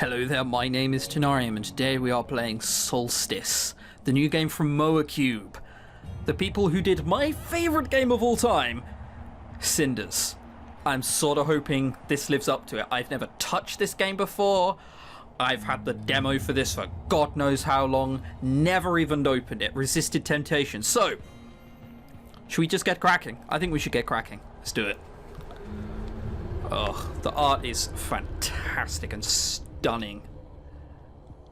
Hello there, my name is ChrisTenarium, and today we are playing Solstice, the new game from Moacube, the people who did my favourite game of all time, Cinders. I'm sort of hoping this lives up to it. I've never touched this game before. I've had the demo for this for God knows how long, never even opened it, resisted temptation. So, should we just get cracking? I think we should get cracking. Let's do it. Oh, the art is fantastic and stunning.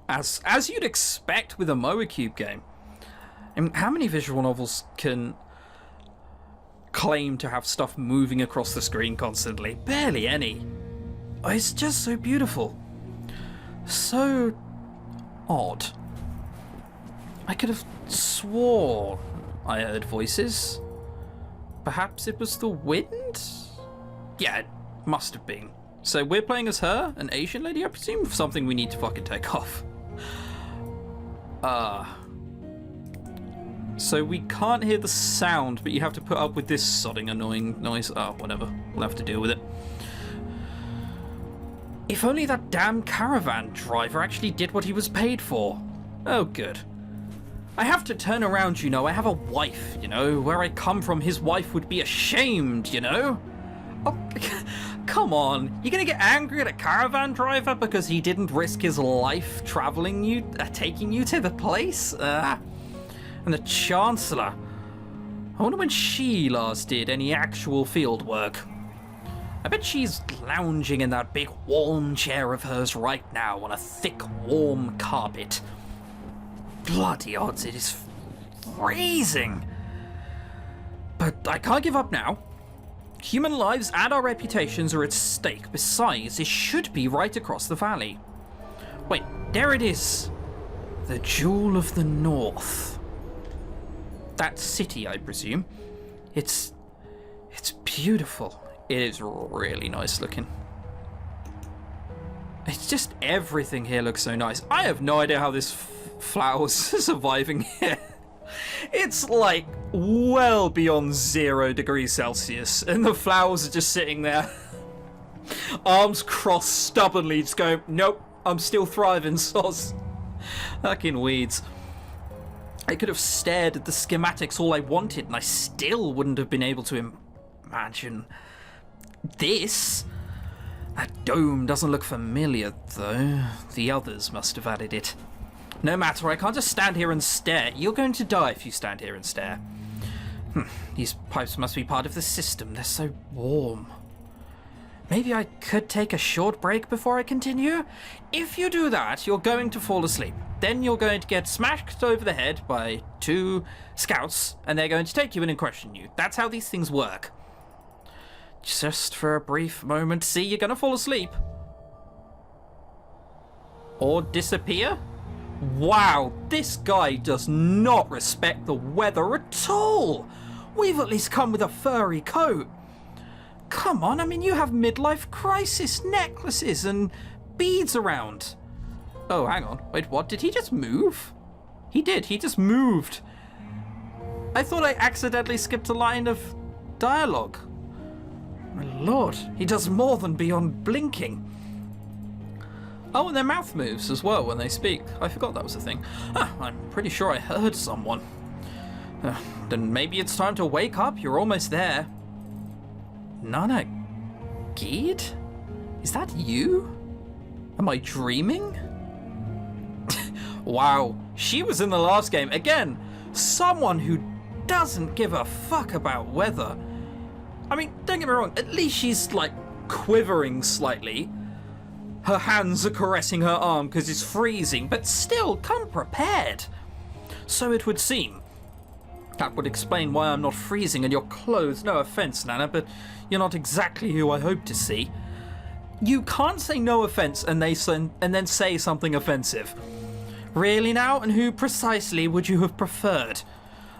As you'd expect with a Moacube game. I mean, how many visual novels can claim to have stuff moving across the screen constantly? Barely any. Oh, it's just so beautiful. So odd. I could have swore I heard voices. Perhaps it was the wind? Yeah, it must have been. So we're playing as her, an Asian lady, I presume? Something we need to fucking take off. So we can't hear the sound, but you have to put up with this sodding annoying noise. Oh, whatever. We'll have to deal with it. If only that damn caravan driver actually did what he was paid for. Oh, good. I have to turn around, you know. I have a wife, you know. Where I come from, his wife would be ashamed, you know. Oh, come on. You're gonna get angry at a caravan driver because he didn't risk his life taking you to the place? And the Chancellor. I wonder when she last did any actual field work. I bet she's lounging in that big warm chair of hers right now on a thick, warm carpet. Bloody odds, it is freezing. But I can't give up now. Human lives and our reputations are at stake. Besides, it should be right across the valley. Wait, there it is. The Jewel of the North. That city, I presume. It's beautiful. It is really nice looking. It's just everything here looks so nice. I have no idea how this flower's surviving here. It's like well beyond 0 degrees Celsius, and the flowers are just sitting there, arms crossed stubbornly, just going, nope, I'm still thriving, soz. Fucking weeds. I could have stared at the schematics all I wanted, and I still wouldn't have been able to imagine this. That dome doesn't look familiar, though. The others must have added it. No matter, I can't just stand here and stare. You're going to die if you stand here and stare. These pipes must be part of the system. They're so warm. Maybe I could take a short break before I continue? If you do that, you're going to fall asleep. Then you're going to get smashed over the head by 2 scouts, and they're going to take you in and question you. That's how these things work. Just for a brief moment. See, you're going to fall asleep. Or disappear. Wow, this guy does not respect the weather at all. We've at least come with a furry coat. Come on, I mean, you have midlife crisis necklaces and beads around. Oh, hang on. Wait, what? Did he just move? He did. He just moved. I thought I accidentally skipped a line of dialogue. My lord, he does more than beyond blinking. Oh, and their mouth moves as well when they speak. I forgot that was a thing. I'm pretty sure I heard someone. Then maybe it's time to wake up. You're almost there. Nana Geed? Is that you? Am I dreaming? Wow, she was in the last game. Again, someone who doesn't give a fuck about weather. I mean, don't get me wrong, at least she's, like, quivering slightly. Her hands are caressing her arm because it's freezing, but still, come prepared. So it would seem. That would explain why I'm not freezing and your clothes. No offense, Nana, but you're not exactly who I hoped to see. You can't say no offense and then say something offensive. Really now? And who precisely would you have preferred?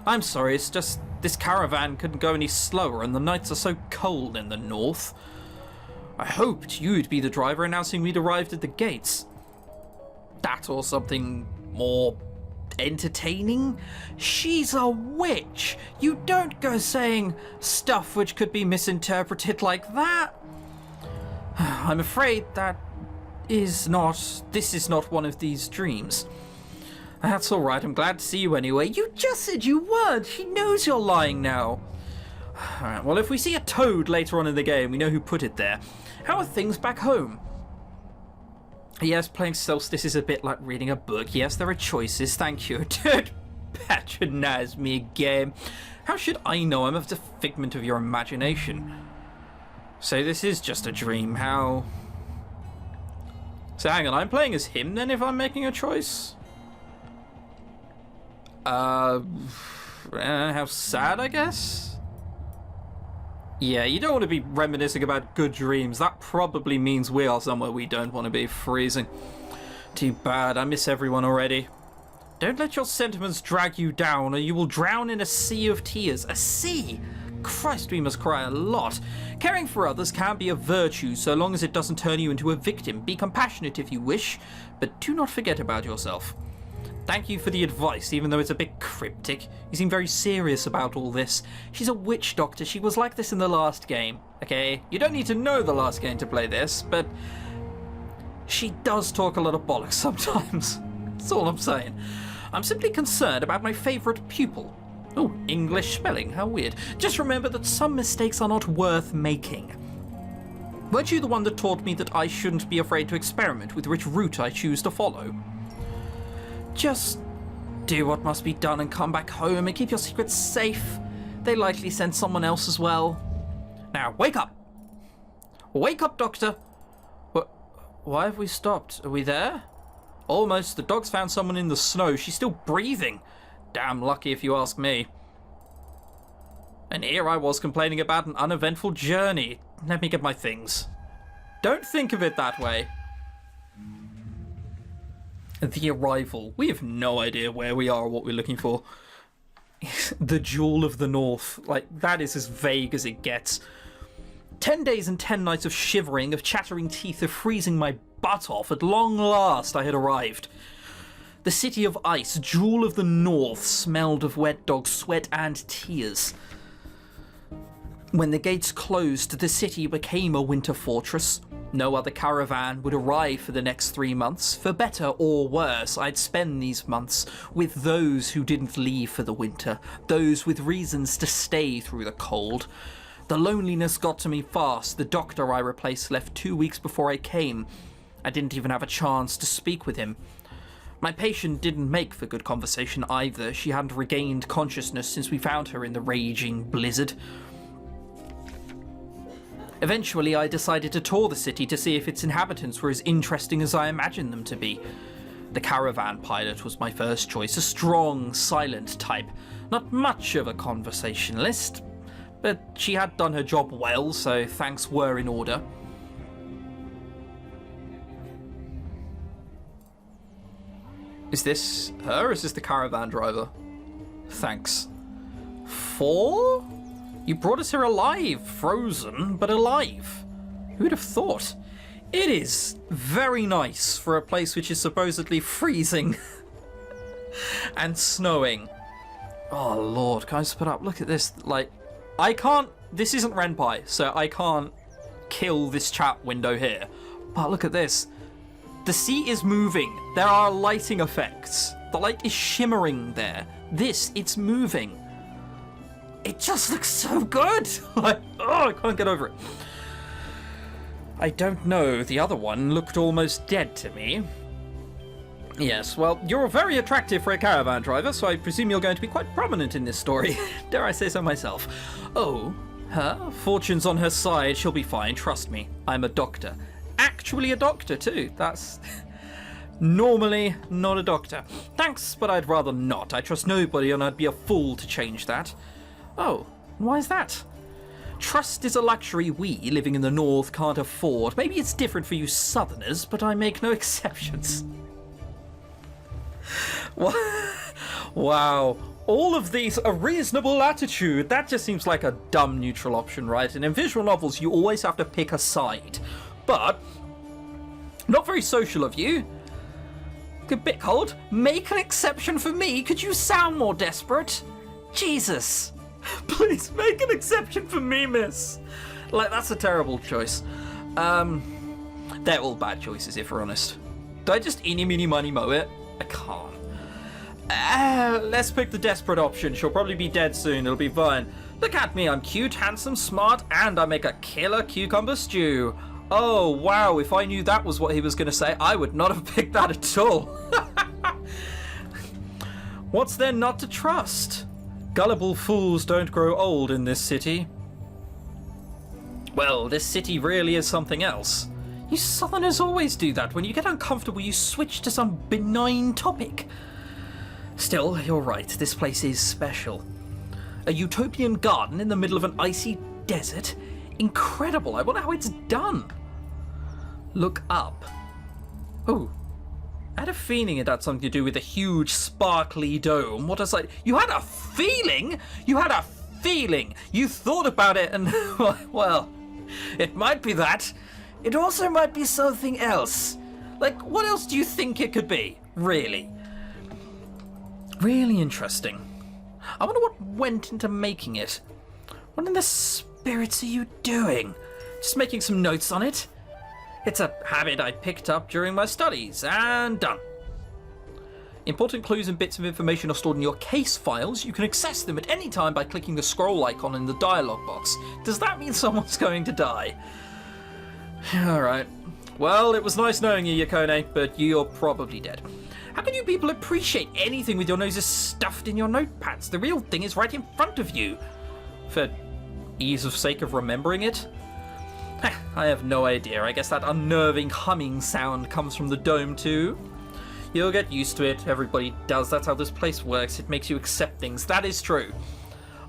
I'm sorry, it's just this caravan couldn't go any slower and the nights are so cold in the north. I hoped you'd be the driver announcing we'd arrived at the gates. That or something more entertaining? She's a witch. You don't go saying stuff which could be misinterpreted like that. I'm afraid that is not one of these dreams. That's alright, I'm glad to see you anyway. You just said you weren't. She knows you're lying now. Alright, well, if we see a toad later on in the game, we know who put it there. How are things back home? Yes, playing Solstice is a bit like reading a book. Yes, there are choices. Thank you. Don't patronize me again. How should I know? I'm a figment of your imagination. So this is just a dream. How... So hang on, I'm playing as him then if I'm making a choice? How sad, I guess? Yeah, you don't want to be reminiscing about good dreams. That probably means we are somewhere we don't want to be. Freezing. Too bad, I miss everyone already. Don't let your sentiments drag you down, or you will drown in a sea of tears. A sea? Christ, we must cry a lot. Caring for others can be a virtue, so long as it doesn't turn you into a victim. Be compassionate if you wish, but do not forget about yourself. Thank you for the advice, even though it's a bit cryptic. You seem very serious about all this. She's a witch doctor. She was like this in the last game, okay? You don't need to know the last game to play this, but she does talk a lot of bollocks sometimes. That's all I'm saying. I'm simply concerned about my favourite pupil. Oh, English spelling, how weird. Just remember that some mistakes are not worth making. Weren't you the one that taught me that I shouldn't be afraid to experiment with which route I choose to follow? Just do what must be done and come back home and keep your secrets safe. They likely sent someone else as well. Now, wake up! Wake up, Doctor! Why have we stopped? Are we there? Almost. The dog's found someone in the snow. She's still breathing. Damn lucky if you ask me. And here I was complaining about an uneventful journey. Let me get my things. Don't think of it that way. The arrival. We have no idea where we are or what we're looking for. The Jewel of the North. Like, that is as vague as it gets. 10 days and 10 nights of shivering, of chattering teeth, of freezing my butt off. At long last I had arrived. The city of ice, Jewel of the North, smelled of wet dog sweat and tears. When the gates closed, the city became a winter fortress. No other caravan would arrive for the next 3 months. For better or worse, I'd spend these months with those who didn't leave for the winter, those with reasons to stay through the cold. The loneliness got to me fast. The doctor I replaced left 2 weeks before I came. I didn't even have a chance to speak with him. My patient didn't make for good conversation either. She hadn't regained consciousness since we found her in the raging blizzard. Eventually, I decided to tour the city to see if its inhabitants were as interesting as I imagined them to be. The caravan pilot was my first choice, a strong, silent type. Not much of a conversationalist, but she had done her job well, so thanks were in order. Is this her, or is this the caravan driver? Thanks. 4? You brought us here alive, frozen, but alive. Who'd have thought? It is very nice for a place which is supposedly freezing and snowing. Oh lord, can I just put up? Look at this. Like, I can't. This isn't Renpai, so I can't kill this chat window here. But look at this. The sea is moving. There are lighting effects. The light is shimmering there. It's moving. It just looks so good. Like, oh, I can't get over it. I don't know. The other one looked almost dead to me. Yes, well, you're very attractive for a caravan driver, so I presume you're going to be quite prominent in this story. Dare I say so myself. Oh, her? Fortune's on her side. She'll be fine. Trust me. I'm a doctor. Actually a doctor, too. That's normally not a doctor. Thanks, but I'd rather not. I trust nobody, and I'd be a fool to change that. Oh, why is that? Trust is a luxury we, living in the north, can't afford. Maybe it's different for you southerners, but I make no exceptions. Wow. All of these, a reasonable attitude. That just seems like a dumb neutral option, right? And in visual novels, you always have to pick a side. But, not very social of you. A bit cold. Make an exception for me. Could you sound more desperate? Jesus. Please make an exception for me, miss. Like, that's a terrible choice. They're all bad choices, if we're honest. Do I just eeny, meeny, miny, moe it? I can't. Let's pick the desperate option. She'll probably be dead soon. It'll be fine. Look at me. I'm cute, handsome, smart, and I make a killer cucumber stew. Oh, wow. If I knew that was what he was going to say, I would not have picked that at all. What's there not to trust? Gullible fools don't grow old in this city. Well, this city really is something else. You southerners always do that. When you get uncomfortable, you switch to some benign topic. Still, you're right. This place is special. A utopian garden in the middle of an icy desert? Incredible. I wonder how it's done. Look up. Oh. I had a feeling it had something to do with a huge sparkly dome. What a sight. You had a feeling? You had a feeling. You thought about it and, well, it might be that. It also might be something else. Like, what else do you think it could be? Really? Really interesting. I wonder what went into making it. What in the spirits are you doing? Just making some notes on it. It's a habit I picked up during my studies, and done. Important clues and bits of information are stored in your case files. You can access them at any time by clicking the scroll icon in the dialog box. Does that mean someone's going to die? Alright. Well, it was nice knowing you, Yakone, but you're probably dead. How can you people appreciate anything with your noses stuffed in your notepads? The real thing is right in front of you. For ease of sake of remembering it? I have no idea. I guess that unnerving humming sound comes from the dome too. You'll get used to it. Everybody does. That's how this place works. It makes you accept things. That is true.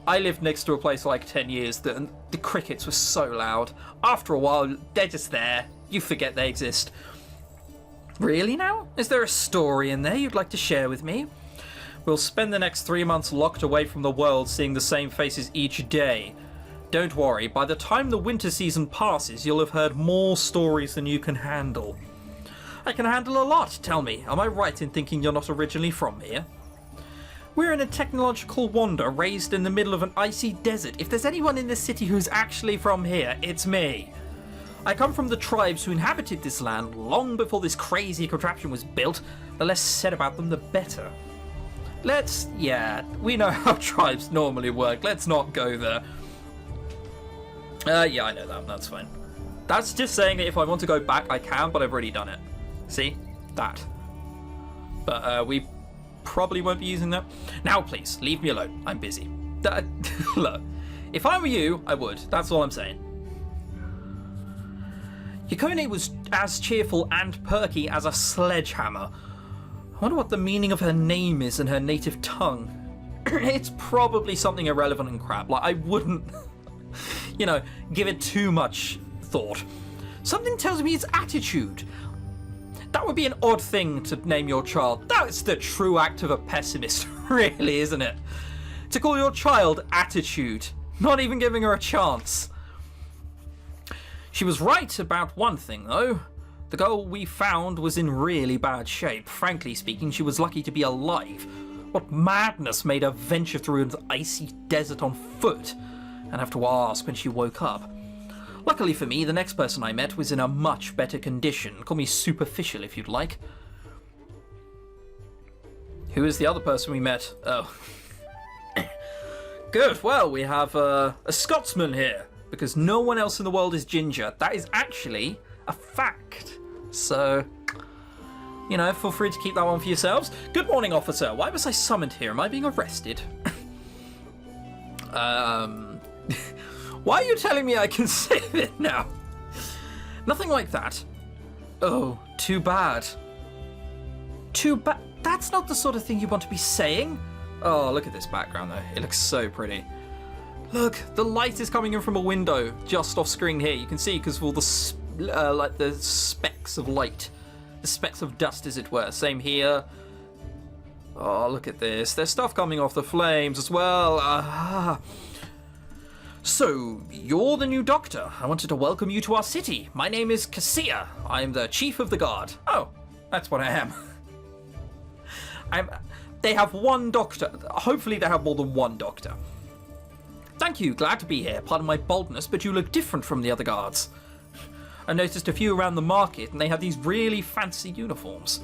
I lived next to a place for like 10 years. The crickets were so loud. After a while, they're just there. You forget they exist. Really now? Is there a story in there you'd like to share with me? We'll spend the next 3 months locked away from the world, seeing the same faces each day. Don't worry, by the time the winter season passes, you'll have heard more stories than you can handle. I can handle a lot, tell me. Am I right in thinking you're not originally from here? We're in a technological wonder raised in the middle of an icy desert. If there's anyone in this city who's actually from here, it's me. I come from the tribes who inhabited this land long before this crazy contraption was built. The less said about them, the better. We know how tribes normally work. Let's not go there. Yeah, I know that. That's fine. That's just saying that if I want to go back, I can, but I've already done it. See? That. But we probably won't be using that. Now, please, leave me alone. I'm busy. Look, if I were you, I would. That's all I'm saying. Yakone was as cheerful and perky as a sledgehammer. I wonder what the meaning of her name is in her native tongue. It's probably something irrelevant and crap. Like, I wouldn't... give it too much thought. Something tells me it's attitude. That would be an odd thing to name your child. That's the true act of a pessimist, really, isn't it? To call your child attitude, not even giving her a chance. She was right about one thing, though. The girl we found was in really bad shape. Frankly speaking, she was lucky to be alive. What madness made her venture through the icy desert on foot? And have to ask when she woke up. Luckily for me, the next person I met was in a much better condition. Call me superficial if you'd like. Who is the other person we met? Oh. Good, well, we have a Scotsman here. Because no one else in the world is ginger. That is actually a fact. So, feel free to keep that one for yourselves. Good morning, officer. Why was I summoned here? Am I being arrested? Why are you telling me I can save it now? Nothing like that. Oh, too bad. Too bad. That's not the sort of thing you want to be saying. Oh, look at this background though. It looks so pretty. Look, the light is coming in from a window just off screen here. You can see because of all the the specks of light, the specks of dust, as it were. Same here. Oh, look at this. There's stuff coming off the flames as well. So, you're the new doctor. I wanted to welcome you to our city. My name is Cassia. I'm the chief of the guard. Oh, that's what I am. They have one doctor. Hopefully they have more than one doctor. Thank you, glad to be here. Pardon my boldness, but you look different from the other guards. I noticed a few around the market, and they have these really fancy uniforms.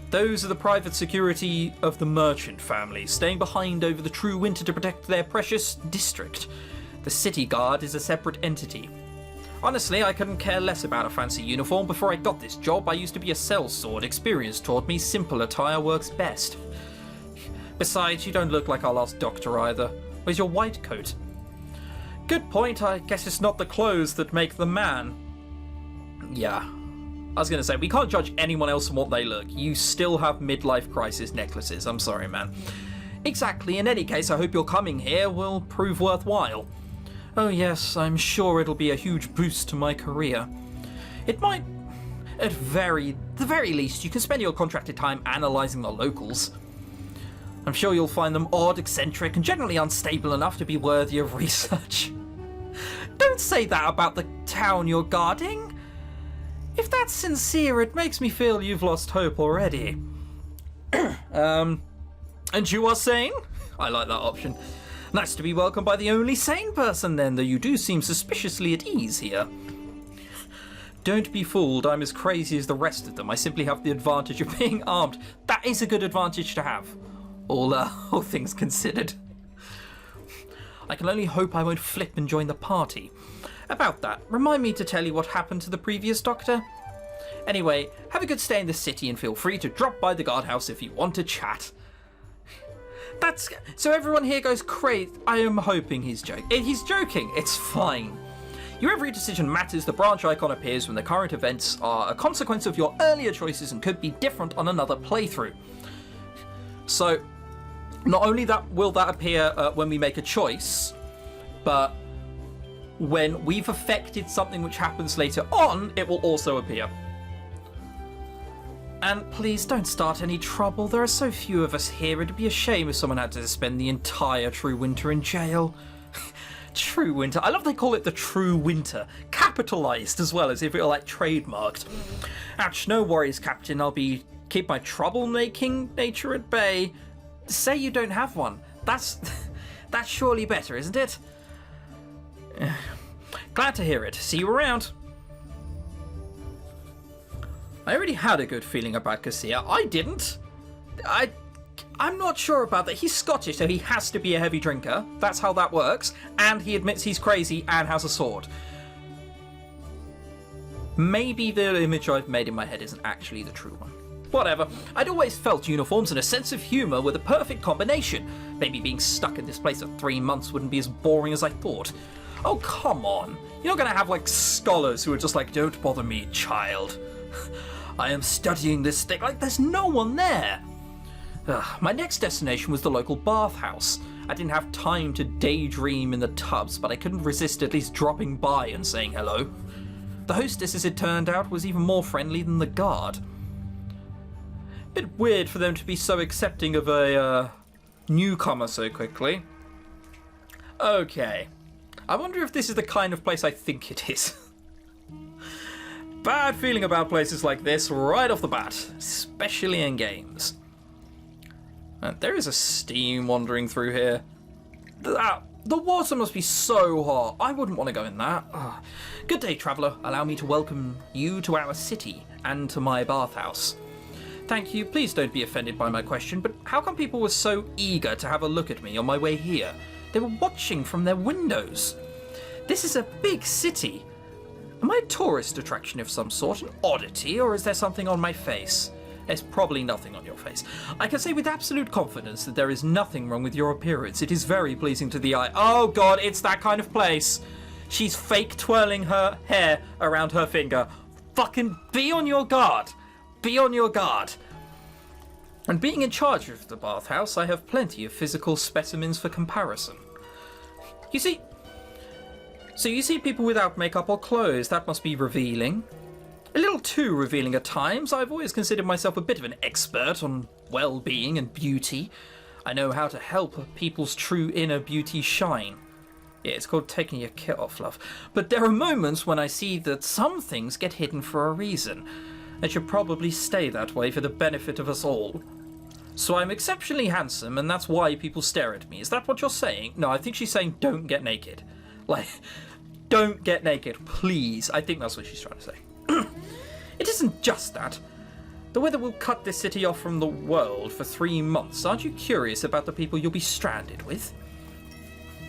Those are the private security of the merchant family, staying behind over the true winter to protect their precious district. The city guard is a separate entity. Honestly, I couldn't care less about a fancy uniform. Before I got this job, I used to be a sellsword. Experience taught me simple attire works best. Besides, you don't look like our last doctor either. Where's your white coat? Good point. I guess it's not the clothes that make the man. Yeah. I was going to say, we can't judge anyone else on what they look. You still have midlife crisis necklaces. I'm sorry, man. Exactly. In any case, I hope your coming here will prove worthwhile. Oh yes, I'm sure it'll be a huge boost to my career. It might... At the very least, you can spend your contracted time analysing the locals. I'm sure you'll find them odd, eccentric, and generally unstable enough to be worthy of research. Don't say that about the town you're guarding. If that's sincere, it makes me feel you've lost hope already. And you are sane? I like that option. Nice to be welcomed by the only sane person then, though you do seem suspiciously at ease here. Don't be fooled, I'm as crazy as the rest of them. I simply have the advantage of being armed. That is a good advantage to have. All things considered. I can only hope I won't flip and join the party. About that, remind me to tell you what happened to the previous doctor. Anyway, have a good stay in the city and feel free to drop by the guardhouse if you want to chat. So everyone here goes crazy. I am hoping he's joking. He's joking, it's fine. Your every decision matters. The branch icon appears when the current events are a consequence of your earlier choices and could be different on another playthrough. So, not only will that appear when we make a choice, but when we've affected something which happens later on, it will also appear. And please don't start any trouble. There are so few of us here. It'd be a shame if someone had to spend the entire true winter in jail. True winter. I love they call it the true winter. Capitalized as well, as if it were like trademarked. Ouch, no worries, Captain. I'll keep my troublemaking nature at bay. Say you don't have one. That's surely better, isn't it? Glad to hear it. See you around. I already had a good feeling about Cassia. I didn't. I'm not sure about that. He's Scottish, so he has to be a heavy drinker. That's how that works. And he admits he's crazy and has a sword. Maybe the image I've made in my head isn't actually the true one. Whatever. I'd always felt uniforms and a sense of humour were the perfect combination. Maybe being stuck in this place for 3 months wouldn't be as boring as I thought. Oh, come on. You're not going to have, like, scholars who are just like, don't bother me, child. I am studying this thing. Like, there's no one there. My next destination was the local bathhouse. I didn't have time to daydream in the tubs, but I couldn't resist at least dropping by and saying hello. The hostess, as it turned out, was even more friendly than the guard. Bit weird for them to be so accepting of a newcomer so quickly. Okay. I wonder if this is the kind of place I think it is. Bad feeling about places like this right off the bat, especially in games. And there is a steam wandering through here. The water must be so hot. I wouldn't want to go in that. Good day, traveller. Allow me to welcome you to our city and to my bathhouse. Thank you. Please don't be offended by my question, but how come people were so eager to have a look at me on my way here? They were watching from their windows. This is a big city. Am I a tourist attraction of some sort, an oddity, or is there something on my face? There's probably nothing on your face. I can say with absolute confidence that there is nothing wrong with your appearance. It is very pleasing to the eye. Oh god, it's that kind of place. She's fake twirling her hair around her finger. Fucking be on your guard. Be on your guard. And being in charge of the bathhouse, I have plenty of physical specimens for comparison. You see people without makeup or clothes. That must be revealing. A little too revealing at times. I've always considered myself a bit of an expert on well-being and beauty. I know how to help people's true inner beauty shine. Yeah, it's called taking your kit off, love. But there are moments when I see that some things get hidden for a reason. It should probably stay that way for the benefit of us all. So I'm exceptionally handsome, and that's why people stare at me. Is that what you're saying? No, I think she's saying don't get naked. Like, don't get naked, please. I think that's what she's trying to say. It isn't just that. The weather will cut this city off from the world for 3 months. Aren't you curious about the people you'll be stranded with?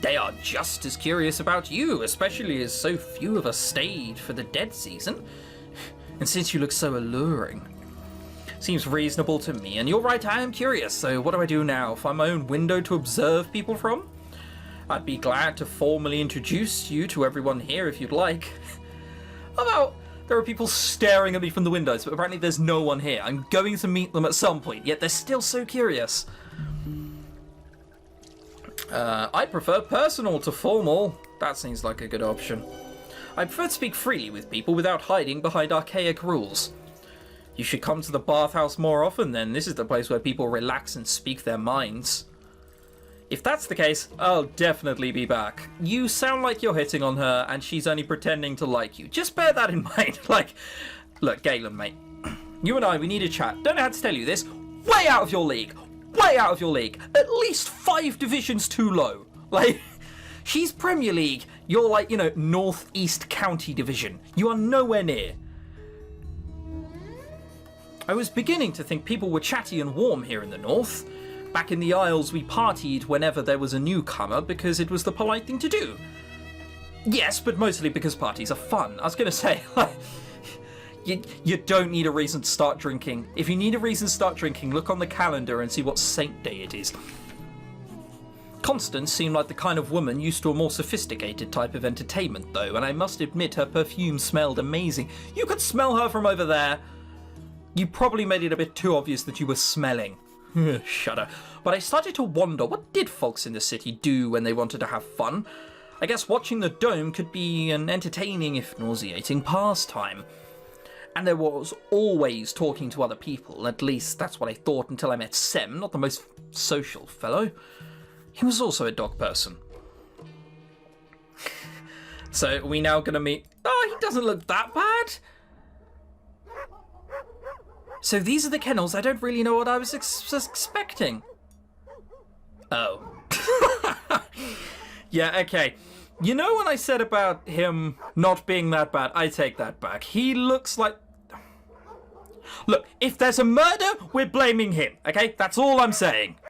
They are just as curious about you, especially as so few of us stayed for the dead season. And since you look so alluring, seems reasonable to me. And you're right, I am curious. So what do I do now? Find my own window to observe people from? I'd be glad to formally introduce you to everyone here if you'd like. Although there are people staring at me from the windows, but apparently there's no one here. I'm going to meet them at some point, yet they're still so curious. I prefer personal to formal. That seems like a good option. I prefer to speak freely with people without hiding behind archaic rules. You should come to the bathhouse more often then. This is the place where people relax and speak their minds. If that's the case, I'll definitely be back. You sound like you're hitting on her and she's only pretending to like you. Just bear that in mind. Like, look, Galen, mate. You and I, we need a chat. Don't know how to tell you this. Way out of your league. Way out of your league. At least 5 divisions too low. Like, she's Premier League. You're like, you know, North East County Division. You are nowhere near. I was beginning to think people were chatty and warm here in the north. Back in the Isles, we partied whenever there was a newcomer because it was the polite thing to do. Yes, but mostly because parties are fun. I was going to say, you don't need a reason to start drinking. If you need a reason to start drinking, look on the calendar and see what saint day it is. Constance seemed like the kind of woman used to a more sophisticated type of entertainment, though, and I must admit her perfume smelled amazing. You could smell her from over there. You probably made it a bit too obvious that you were smelling. Shudder. But I started to wonder, what did folks in the city do when they wanted to have fun? I guess watching the dome could be an entertaining, if nauseating, pastime. And there was always talking to other people. At least that's what I thought until I met Sem, not the most social fellow. He was also a dog person. So are we now going to meet... Oh, he doesn't look that bad. So these are the kennels. I don't really know what I was expecting. Oh. Yeah, okay. You know when I said about him not being that bad? I take that back. He looks like... Look, if there's a murder, we're blaming him, okay? That's all I'm saying.